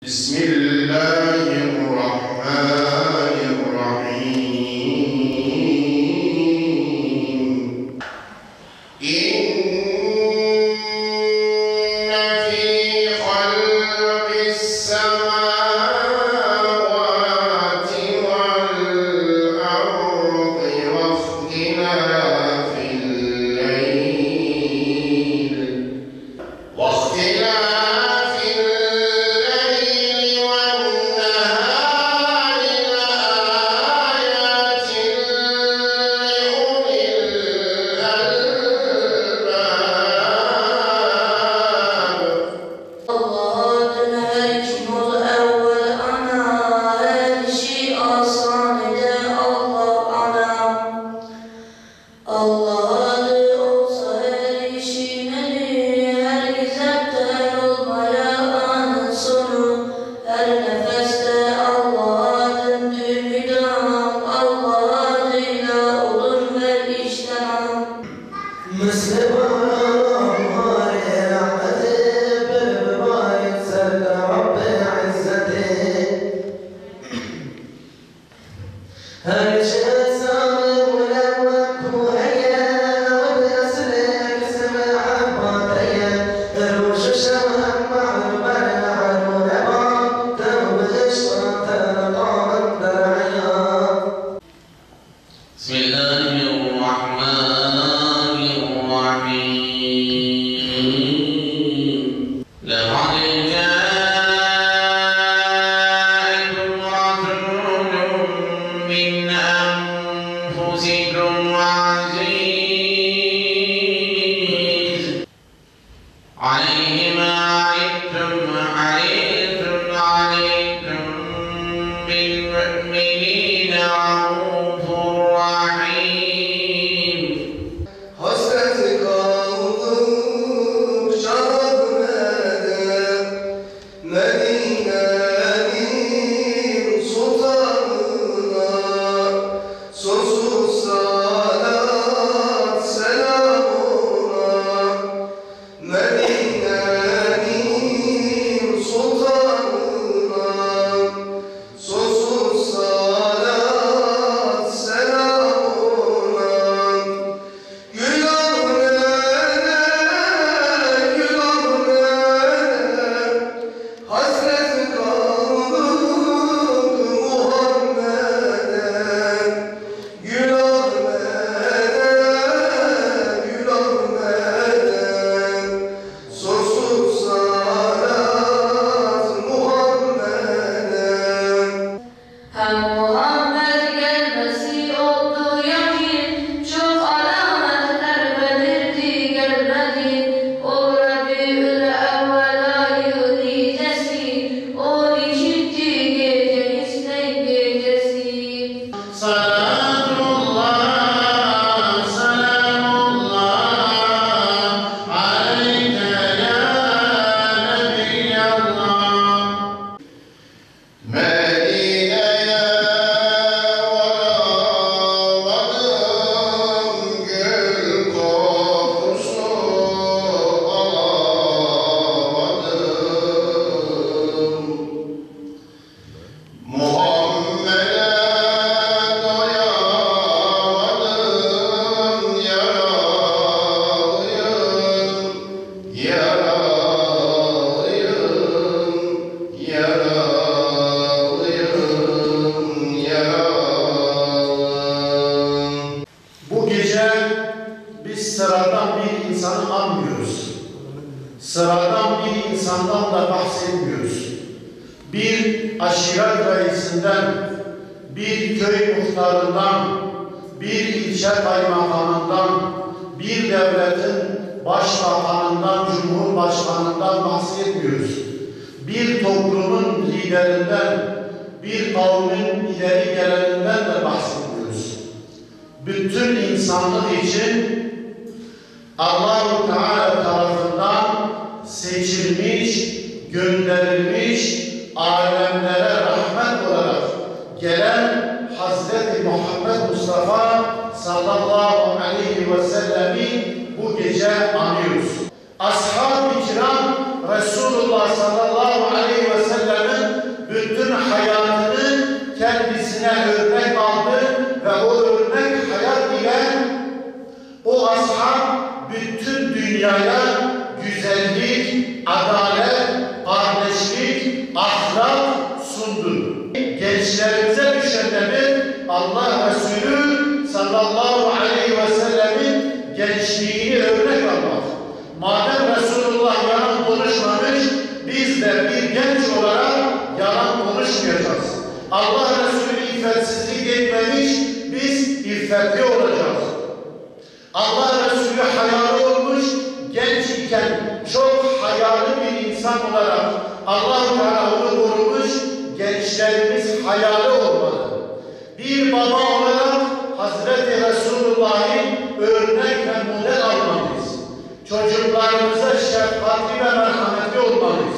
Bismillahirrahmanirrahim. İnne fî halqis semâvâti vel ardı ve ihtilâfil leyl Sıradan bir insandan da bahsetmiyoruz. Bir aşiret reisinden, bir köy muhtarından, bir ilçe kaymakamından, bir devletin başbakanından, cumhurbaşkanından bahsetmiyoruz. Bir toplumun liderinden, bir kavmin ileri geleninden de bahsetmiyoruz. Bütün insanlık için Allah-u Teala tarafından seçilmiş, gönderilmiş, alemlere rahmet olarak gelen Hazreti Muhammed Mustafa sallallahu aleyhi ve sellemi bu gece anıyoruz. Ashab-ı kiram Resulullah sallallahu aleyhi ve sellemin kendisine örnek aldı ve o örnek hayat ile o ashab bütün dünyaya güzellik, adalet, kardeşlik, ahlak sundu. Gençlerimize düşen nedir? Allah Resulü sallallahu aleyhi ve sellemin gençliğini örnek almak. Madem Resulullah yalan konuşmamış, biz de bir genç olarak yalan konuşmayacağız. Allah Resulü iffetsizlik etmemiş, biz iffetli olacağız. Allah Resulü hayalı olmuş, genç iken çok hayalı bir insan olarak Allah-u Teala onu korumuş, gençlerimiz hayalı olmalı. Bir baba olarak Hazreti Resulullah'ın örnek ve model almalıyız. Çocuklarımıza şefkatli ve merhametli olmalıyız.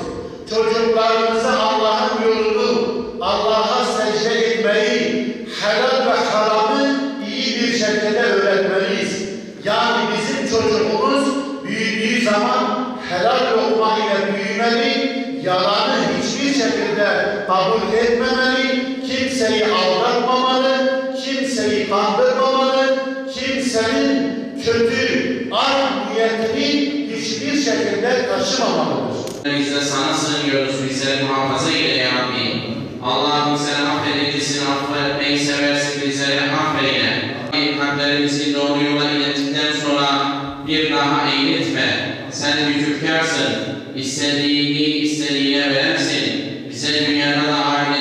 Çocuklarımıza Allah'ın yolunu, Allah'a secde etmeyi, helal ve haramı iyi bir şekilde öğretmeliyiz. Yani bizim çocuğumuz büyüdüğü zaman helal lokma ile büyümeli, yalanı hiçbir şekilde kabul etmemeli, kimseyi aldatmamalı, kimseyi kandırmamalı, kimsenin kötü art niyetini hiçbir şekilde taşımamalıdır. Biz de sana sığınıyoruz, bizleri muhafaza eyle ya Rabbi. Allah'ım sen affedicisin, affetmeyi seversin, bizleri affeyle. Kalplerimizi doğru yola ilettikten sonra bir daha eğletme. Sen lütufkarsın, istediğini istediğine verersin. Bize dünyada da ahirette